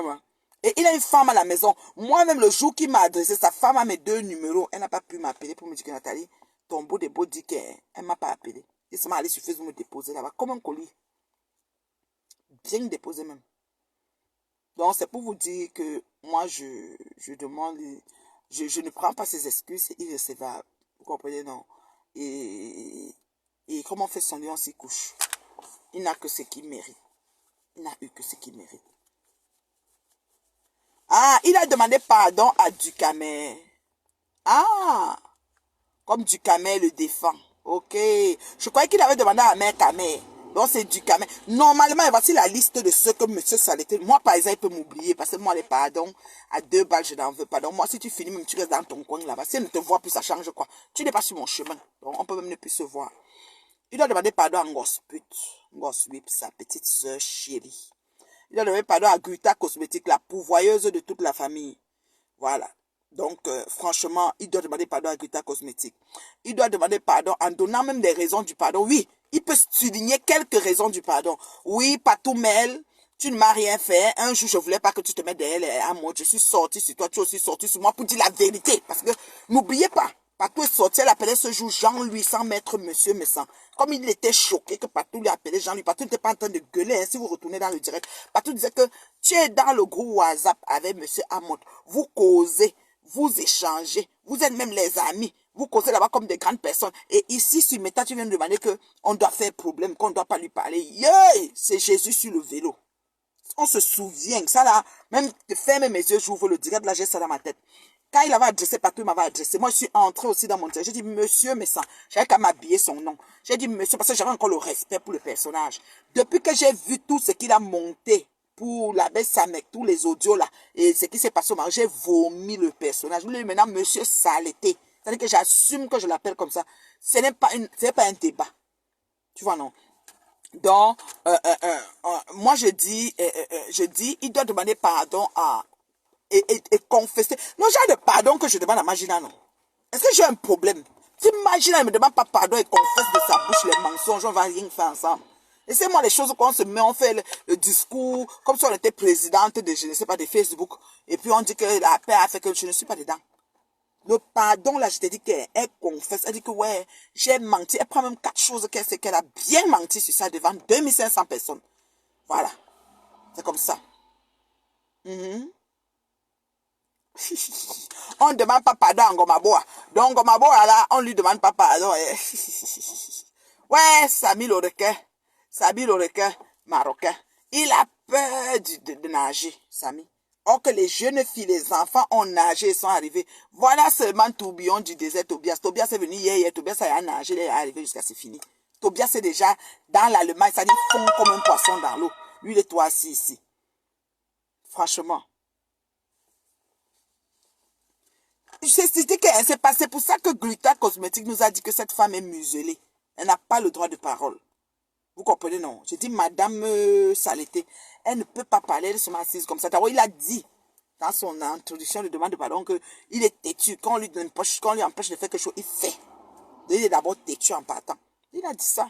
Et il a une femme à la maison. Moi-même, le jour qu'il m'a adressé, sa femme a mes 2 numéros. Elle n'a pas pu m'appeler pour me dire que Nathalie, ton beau débo dit qu'elle ne m'a pas appelé. Il s'est allé sur Facebook me déposer là-bas, comme un colis. Bien déposé même. Donc, c'est pour vous dire que moi, je demande, je ne prends pas ces excuses, c'est irrecevable. Vous comprenez, non? Et comme on fait son lit, on s'y couche. Il n'a que ce qu'il mérite. Il n'a eu que ce qu'il mérite. Ah, il a demandé pardon à Ducamel. Ah, comme Ducamel le défend. Ok. Je croyais qu'il avait demandé à Mère Camel. Donc c'est Ducamel. Normalement, voici la liste de ceux que M. Saleté. Moi, par exemple, il peut m'oublier. Parce que moi, les pardons, à 2 balles, je n'en veux pas. Donc moi, si tu finis, même tu restes dans ton coin là-bas. Si elle ne te voit plus, ça change quoi. Tu n'es pas sur mon chemin. Donc on peut même ne plus se voir. Il doit demander pardon à Ngosput. Ngosput, sa petite soeur chérie. Il doit demander pardon à Guta Cosmétique, la pourvoyeuse de toute la famille. Voilà. Donc, franchement, il doit demander pardon à Guta Cosmétique. Il doit demander pardon en donnant même des raisons du pardon. Oui, il peut souligner quelques raisons du pardon. Oui, Patou Mel, tu ne m'as rien fait. Un jour, je ne voulais pas que tu te mettes derrière à moi. Je suis sorti sur toi, tu es aussi sorti sur moi pour dire la vérité. Parce que, n'oubliez pas, Patou est sorti, elle appelait ce jour Jean-Louis sans mettre Monsieur Messan. Comme il était choqué que Patou lui appelait Jean-Louis, Patou n'était pas en train de gueuler. Hein, si vous retournez dans le direct, Patou disait que tu es dans le groupe WhatsApp avec Monsieur Amot. Vous causez, vous échangez, vous êtes même les amis. Vous causez là-bas comme des grandes personnes. Et ici, sur Meta, tu viens de demander qu'on doit faire problème, qu'on ne doit pas lui parler. Yeah! C'est Jésus sur le vélo. On se souvient que ça là, même de fermer mes yeux, j'ouvre le direct, là j'ai ça dans ma tête. Quand il avait adressé, Patou m'avait adressé. Moi, je suis entré aussi dans mon direct. J'ai dit, Monsieur Messan. J'avais qu'à m'habiller son nom. J'ai dit, Monsieur, parce que j'avais encore le respect pour le personnage. Depuis que j'ai vu tout ce qu'il a monté pour la belle Samek, tous les audios là, et ce qui s'est passé au mari, j'ai vomi le personnage. Je lui ai dit, maintenant, Monsieur Saleté. C'est-à-dire que j'assume que je l'appelle comme ça. Ce n'est pas un débat. Tu vois, non? Donc, moi, je dis, il doit demander pardon à, et confesser. Non, j'ai de pardon que je demande à Magina, non. Est-ce que j'ai un problème? Si Magina ne me demande pas pardon et confesse de sa bouche les mensonges, on va rien faire ensemble. Et c'est moi les choses qu'on se met, on fait le discours, comme si on était présidente de, je ne sais pas, de Facebook. Et puis on dit que la paix a fait que je ne suis pas dedans. Le pardon, là, je t'ai dit qu'elle confesse. Elle dit que, ouais, j'ai menti. Elle prend même 4 choses qu'elle sait qu'elle a bien menti sur ça devant 2500 personnes. Voilà. C'est comme ça. On ne demande pas pardon à Ngomaboa. Donc, Ngomaboa, là, on lui demande pas pardon. Ouais, Samy le requin. Samy le requin marocain. Il a peur de nager, Samy. Or que les jeunes filles, les enfants ont nagé et sont arrivés. Voilà seulement tourbillon du désert, Tobias. Tobias est venu hier. Tobias a nagé, il est arrivé jusqu'à c'est fini. Tobias est déjà dans l'Allemagne, ça dit fond comme un poisson dans l'eau. Lui, il est toi assis ici. Franchement. C'est passé pour ça que Gluta Cosmétique nous a dit que cette femme est muselée. Elle n'a pas le droit de parole. Vous comprenez, non? J'ai dit, Madame Saleté, elle ne peut pas parler, elle se met assise comme ça. D'abord, il a dit, dans son introduction de demande de pardon, qu'il est têtu. Quand on lui empêche de faire quelque chose, il fait. Il est d'abord têtu en partant. Il a dit ça.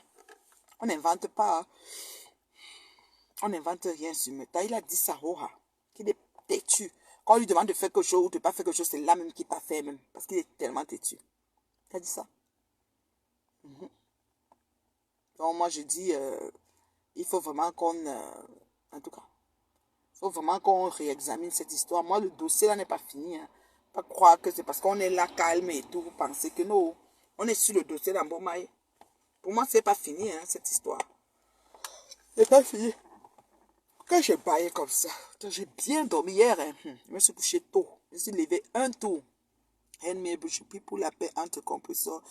On n'invente pas. On n'invente rien sur Meta. Il a dit ça, qu'il est têtu. Quand on lui demande de faire quelque chose ou de ne pas faire quelque chose, c'est là même qu'il n'a pas fait même. Parce qu'il est tellement têtu. Il a dit ça. Donc moi je dis, il faut vraiment qu'on, en tout cas, il faut vraiment qu'on réexamine cette histoire. Moi le dossier là n'est pas fini. Hein. Pas croire que c'est parce qu'on est là calme et tout, vous pensez que non. On est sur le dossier d'Ambomaï. Pour moi c'est pas fini hein, cette histoire. C'est pas fini. Quand j'ai baillé comme ça, j'ai bien dormi hier. Hein. Je me suis couché tôt. Je me suis levé un tour. Je prie pour la paix entre compresseurs.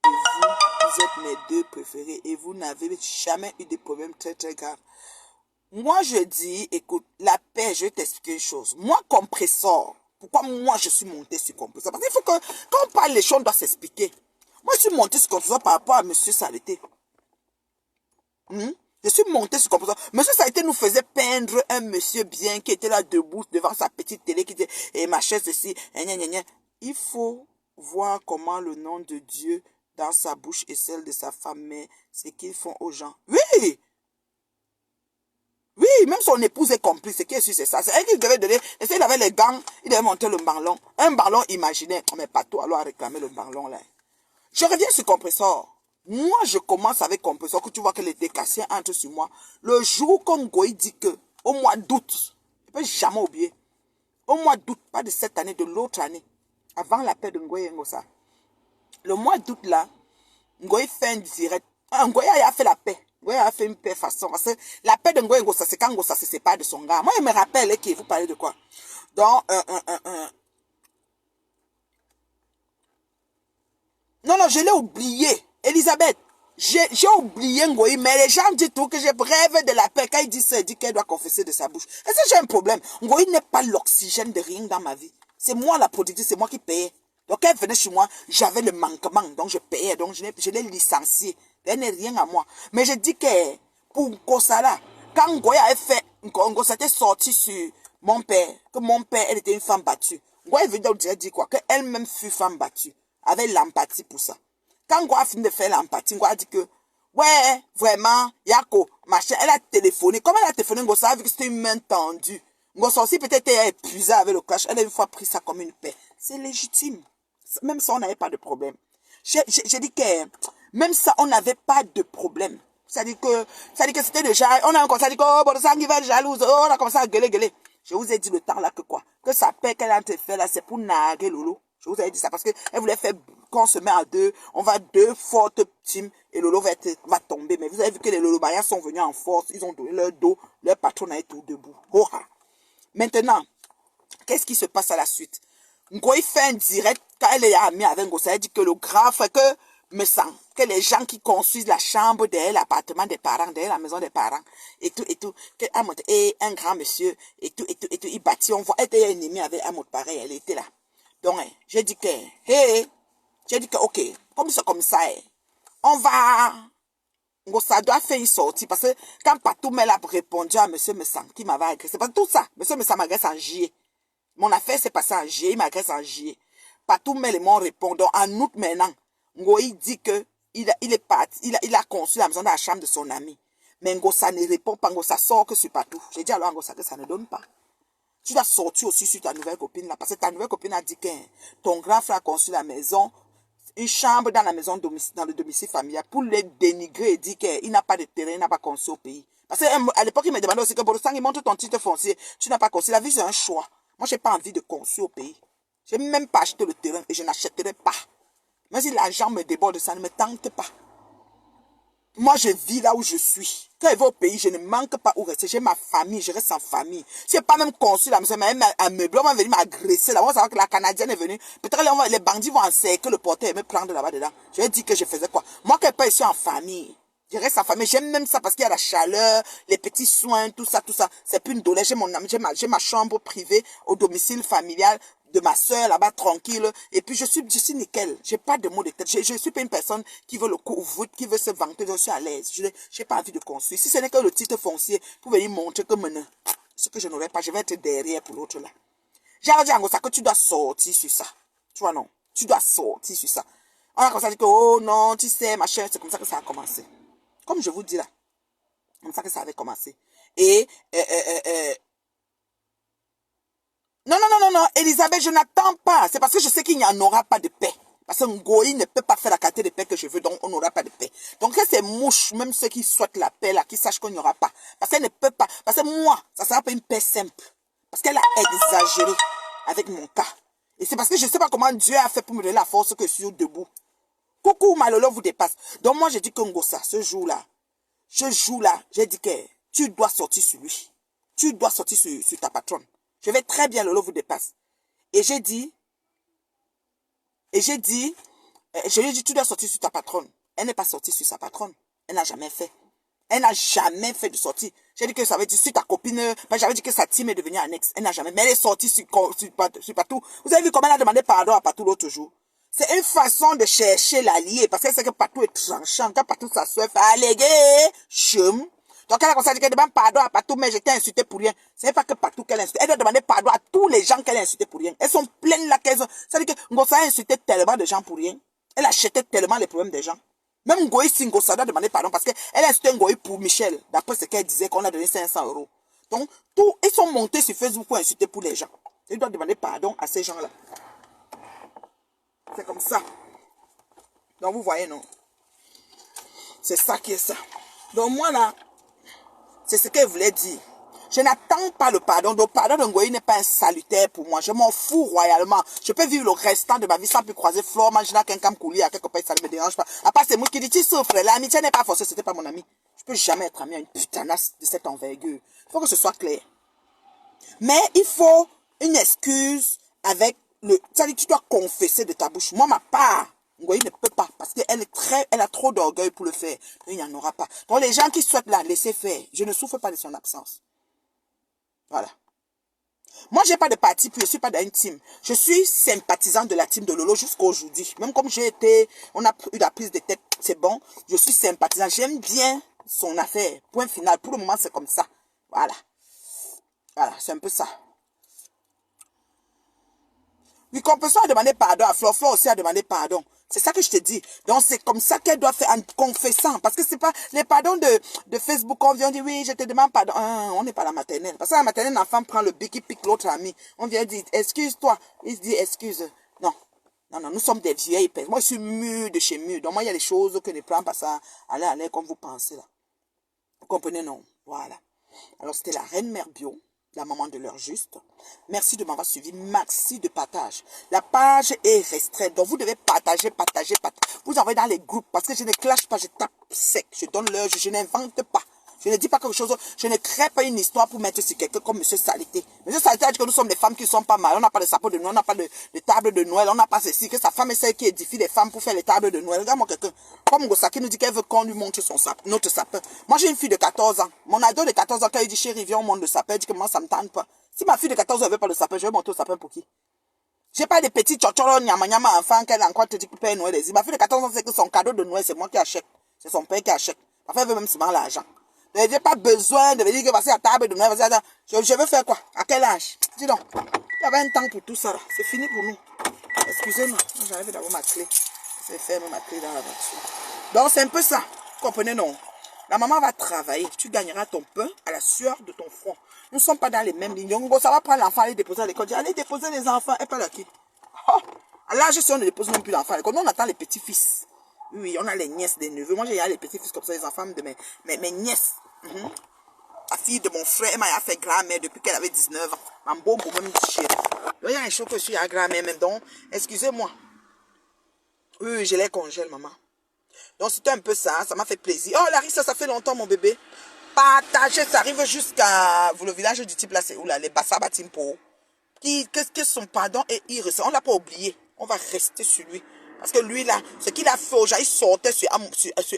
Et vous êtes mes 2 préférés. Et vous n'avez jamais eu de problème très très grave. Moi je dis, écoute, la paix, je vais t'expliquer une chose. Moi, compresseur, pourquoi moi je suis monté sur compresseur? Parce qu'il faut que, quand on parle les choses, on doit s'expliquer. Moi je suis monté sur compresseur par rapport à M. Saleté. Je suis monté sur compresseur. Monsieur Saleté nous faisait peindre un monsieur bien qui était là debout devant sa petite télé qui disait, et ma chaise ici, il faut voir comment le nom de Dieu dans sa bouche et celle de sa femme, mais ce qu'ils font aux gens. Oui! Oui! Oui, même son épouse est complice. Ce qui est sûr, c'est ça. C'est elle qui devait donner. Et s'il avait les gants, il devait monter le ballon. Un ballon imaginaire. Mais pas toi, alors à réclamer le ballon là. Je reviens sur compresseur. Moi, je commence avec compresseur, que tu vois que les décassiers entrent sur moi. Le jour comme Ngoï dit que, au mois d'août, je ne peux jamais oublier, au mois d'août, pas de cette année, de l'autre année, avant la paix de Ngoï et Ngossa, le mois d'août là, Ngoï fait un direct. Ngoï a fait la paix. Ngoï a fait une paix façon. Parce que la paix de Ngoï et Ngossa, c'est quand Ngossa se sépare de son gars. Moi, il me rappelle que vous parlez de quoi? Donc, non, je l'ai oublié. Elisabeth, j'ai oublié Ngoï, mais les gens disent tout que j'ai rêvé de la paix. Quand il dit ça, il dit qu'elle doit confesser de sa bouche. Est-ce que j'ai un problème? Ngoï n'est pas l'oxygène de rien dans ma vie. C'est moi la productrice, c'est moi qui payais. Donc quand elle venait chez moi, j'avais le manquement, donc je payais, donc je l'ai licenciée. Elle n'est rien à moi. Mais je dis que pour Ngossa là, quand Ngoï avait fait, Ngossa était sorti sur mon père, que mon père, elle était une femme battue. Ngoï veut donc dire quoi? Qu'elle-même fut femme battue, avec l'empathie pour ça. Quand Ngoï a fini de faire l'empathie, Ngoï a dit que, ouais, vraiment, Yako, machin, elle a téléphoné. Comment elle a téléphoné, Ngossa a vu que c'était une main tendue. Ngossa aussi peut-être épuisée avec le clash. Elle a une fois pris ça comme une paix. C'est légitime. Même ça, on n'avait pas de problème. J'ai dit que, même ça, on n'avait pas de problème. C'est-à-dire que c'était déjà, on a commencé à dire que, oh, bon, ça, qui va être jalouse, oh, on a commencé à gueuler. Je vous ai dit le temps là que quoi? Que sa paix qu'elle a fait là, c'est pour narguer Lolo. Je vous ai dit ça parce qu'elle voulait faire qu'on se met à deux, on va deux fortes teams et Lolo va tomber. Mais vous avez vu que les Lolobayas sont venus en force, ils ont donné leur dos, leur patron est tout debout. Oh, maintenant, qu'est-ce qui se passe à la suite? Ngoï fait un direct, quand elle est amie avec Ngossa, elle dit que le grand frère, que me sent, que les gens qui construisent la chambre derrière l'appartement des parents, derrière la maison des parents, et tout, que un grand monsieur, et tout, il bâtit, on voit, elle était ennemie avec un mot pareil, elle était là. Donc, j'ai dit que, ok, comme c'est comme ça, on va, Ngossa doit faire une sortie, parce que quand Patou Mel a répondu à monsieur Messan, qui m'avait agressé, parce que tout ça, monsieur Messan m'agresse en juillet. Mon affaire s'est passée en juillet, il m'agresse en juillet. Patou Mel et mon répondant, en août maintenant, Ngoï dit que, il est parti, il a construit la maison dans la chambre de son ami. Mais Ngossa ne répond pas, Ngossa sort que sur Patou. J'ai dit alors à Ngossa que ça ne donne pas. Tu dois sortir aussi sur ta nouvelle copine là. Parce que ta nouvelle copine a dit que ton grand frère a construit la maison, une chambre dans la maison, dans le domicile familial, pour les dénigrer et dire qu'il n'a pas de terrain, il n'a pas construit au pays. Parce qu'à l'époque, il me demandait aussi que Borosang, il montre ton titre foncier, tu n'as pas construit. La vie, c'est un choix. Moi, je n'ai pas envie de construire au pays. Je n'ai même pas acheté le terrain et je n'achèterai pas. Mais si l'argent me déborde, ça ne me tente pas. Moi, je vis là où je suis. Quand je vais au pays, je ne manque pas où rester. J'ai ma famille, je reste en famille. Si je n'ai pas même construit la maison, même un meuble, on va venir m'agresser là. On va savoir que la Canadienne est venue. Peut-être les bandits vont encercler le porteur et me prendre là-bas dedans. Je vais dire que je faisais quoi? Moi, quand je pas ici en famille, je reste en famille. J'aime même ça parce qu'il y a la chaleur, les petits soins, tout ça. C'est plus une douleur. J'ai ma chambre privée au domicile familial de ma soeur là-bas tranquille, et puis je suis nickel, j'ai pas de mots de tête, je suis pas une personne qui veut le couvre, qui veut se vanter, je suis à l'aise, j'ai pas envie de construire. Si ce n'est que le titre foncier pour venir montrer que maintenant, ce que je n'aurais pas, je vais être derrière pour l'autre là. J'ai dit à Ngossa que tu dois sortir sur ça, tu vois non, tu dois sortir sur ça. On a commencé à dire que oh non, tu sais machin, c'est comme ça que ça a commencé. Comme je vous dis là, comme ça que ça avait commencé. Et non, Elisabeth, je n'attends pas. C'est parce que je sais qu'il n'y en aura pas de paix. Parce que Ngoï ne peut pas faire la qualité de paix que je veux, donc on n'aura pas de paix. Donc, ces mouches, même ceux qui souhaitent la paix, là, qui sachent qu'il n'y aura pas. Parce qu'elle ne peut pas. Parce que moi, ça ne sera pas une paix simple. Parce qu'elle a exagéré avec mon cas. Et c'est parce que je ne sais pas comment Dieu a fait pour me donner la force que je suis debout. Coucou, Malolo vous dépasse. Donc, moi, j'ai dit que Ngossa, ce jour-là, j'ai dit que tu dois sortir sur lui. Tu dois sortir sur ta patronne. Je vais très bien, Lolo vous dépasse. Et j'ai dit, je lui ai dit, tu dois sortir sur ta patronne. Elle n'est pas sortie sur sa patronne. Elle n'a jamais fait. Elle n'a jamais fait de sortie. J'ai dit que ça veut dire sur ta copine, j'avais dit que sa team est devenue annexe. Elle n'a jamais, mais elle est sortie sur Patou. Vous avez vu comment elle a demandé pardon à Patou l'autre jour? C'est une façon de chercher l'allié, parce qu'elle sait que Patou est tranchant. Quand Patou s'assoit, fait alléguer, chum. Donc elle a commencé à dire qu'elle demande pardon à Patou, mais j'étais insulté pour rien. Ce n'est pas que Patou qu'elle a insulté. Elle doit demander pardon à tous les gens qu'elle a insultés pour rien. Elles sont pleines là qu'elles ont. Ça veut dire que Ngossa a insulté tellement de gens pour rien. Elle achetait tellement les problèmes des gens. Même Ngoï, si Ngossa doit demander pardon parce qu'elle a insulté Ngoï pour Michel. D'après ce qu'elle disait qu'on a donné 500 €. Donc, tout, ils sont montés sur Facebook pour insulter pour les gens. Ils doivent demander pardon à ces gens-là. C'est comme ça. Donc, vous voyez, non? C'est ça qui est ça. Donc, moi, là, c'est ce qu'elle voulait dire. Je n'attends pas le pardon. Le pardon de Ngoï n'est pas un salutaire pour moi. Je m'en fous royalement. Je peux vivre le restant de ma vie sans plus croiser Flore, manger quelqu'un me couler à quelque part, ça ne me dérange pas. À part c'est moi qui dis, tu souffres. L'amitié n'est pas forcée, c'était pas mon ami. Je peux jamais être ami à une putanasse de cette envergure. Il faut que ce soit clair. Mais il faut une excuse avec le... C'est-à-dire que tu dois confesser de ta bouche. Moi, ma part, Ngoï ne peut pas. Parce qu'elle a trop d'orgueil pour le faire. Mais il n'y en aura pas. Donc les gens qui souhaitent la laisser faire, je ne souffre pas de son absence. Voilà. Moi, j'ai pas de parti, puis je suis pas dans une team. Je suis sympathisant de la team de Lolo jusqu'à aujourd'hui. Même comme j'ai été, on a eu la prise de tête, c'est bon. Je suis sympathisant. J'aime bien son affaire. Point final. Pour le moment, c'est comme ça. Voilà. Voilà, c'est un peu ça. Oui, Compulsion a demandé pardon à Flore. Flore aussi a demandé pardon. C'est ça que je te dis. Donc, c'est comme ça qu'elle doit faire en confessant. Parce que c'est pas les pardons de Facebook. On vient dire, oui, je te demande pardon. On n'est pas la maternelle. Parce que la maternelle, l'enfant prend le bic, il pique l'autre ami. On vient dire, excuse-toi. Il se dit, excuse. Non. Non, non, nous sommes des vieilles personnes. Moi, je suis mûr de chez mûr. Donc, moi, il y a des choses que je ne prends pas ça. Allez, comme vous pensez, là. Vous comprenez, non? Voilà. Alors, c'était la Reine Mère Bio. La maman de l'heure juste. Merci de m'avoir suivi. Merci de partage. La page est restreinte. Donc, vous devez partager. Vous envoyez dans les groupes. Parce que je ne clash pas. Je tape sec. Je donne l'heure. Je n'invente pas. Je ne dis pas quelque chose. Je ne crée pas une histoire pour mettre sur quelqu'un comme M. Salité. M. Salité a dit que nous sommes des femmes qui ne sont pas mal. On n'a pas de sapin de Noël. On n'a pas de table de Noël. On n'a pas ceci. Que sa femme est celle qui édifie les femmes pour faire les tables de Noël. Regarde-moi quelqu'un. Comme Ngosaki nous dit qu'elle veut qu'on lui montre notre sapin. Moi, j'ai une fille de 14 ans. Mon ado de 14 ans, quand il dit chérie, viens, on monte le sapin. Elle dit que moi, ça ne me tente pas. Si ma fille de 14 ans ne veut pas le sapin, je vais monter le sapin pour qui? J'ai pas des petits tchotchoro, nyama enfants qu'elle a encore te dit que Père Noël. Ma fille de 14 ans, c'est que son cadeau de Noël, c'est moi qui achète. C'est son père qui achète. Ma fille veut même se marrer l'argent. Je n'ai pas besoin de me dire que passer à table de Noël. Je veux faire quoi? À quel âge? Dis donc. Il y avait un temps pour tout ça. C'est fini pour nous. Excusez-moi. J'arrive d'avoir ma clé. Je vais faire ma clé dans la voiture. Donc, c'est un peu ça. Vous comprenez, non? La maman va travailler. Tu gagneras ton pain à la sueur de ton front. Nous ne sommes pas dans les mêmes lignes. Donc, ça va prendre l'enfant, aller déposer à l'école. Allez déposer les enfants. Et pas là qui? Oh, à l'âge, si on ne dépose même plus l'enfant à l'école, nous, on attend les petits-fils. Oui, on a les nièces des neveux. Moi, j'ai les petits-fils comme ça, les enfants de mes nièces. La fille de mon frère, elle m'a fait grand-mère depuis qu'elle avait 19 ans. Ma bombe pour même chérie. Il y a un choc que je suis à grand-mère même. Donc, excusez-moi. Oui, je les congèle, maman. Donc, c'était un peu ça. Ça m'a fait plaisir. Oh, Larissa, ça fait longtemps, mon bébé. Partagez, ça arrive jusqu'à... le village du type là, c'est où là? Les Bassaba Timpo. Que son pardon est irrécent. On ne l'a pas oublié. On va rester sur lui. Parce que lui, là, ce qu'il a fait aujourd'hui, il sortait sur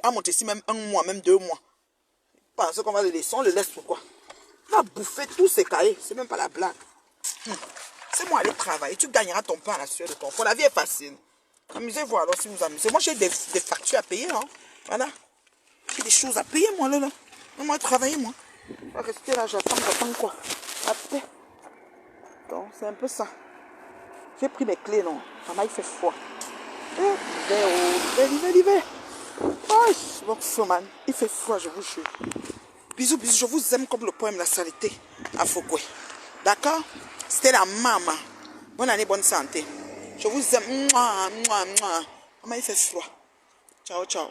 Amotessi même 1 mois, même 2 mois. Pensez qu'on va le laisser, on le laisse pourquoi? Il va bouffer tous ses cahiers. C'est même pas la blague. C'est moi aller travailler. Tu gagneras ton pain à la sueur de ton front. La vie est facile. Amusez-vous alors si vous amusez. Moi, j'ai des factures à payer. Hein. Voilà. J'ai des choses à payer, moi, là. Moi, travailler, moi. Je vais rester là, j'attends quoi? Après. Donc, c'est un peu ça. J'ai pris mes clés, non. Maman, il fait froid. L'hiver. Oh, man. Il fait froid, je vous jure. Bisous, bisous. Je vous aime comme le poème La Salité à Foucault. D'accord? C'était la maman. Bonne année, bonne santé. Je vous aime. Maman, il fait froid. Ciao, ciao.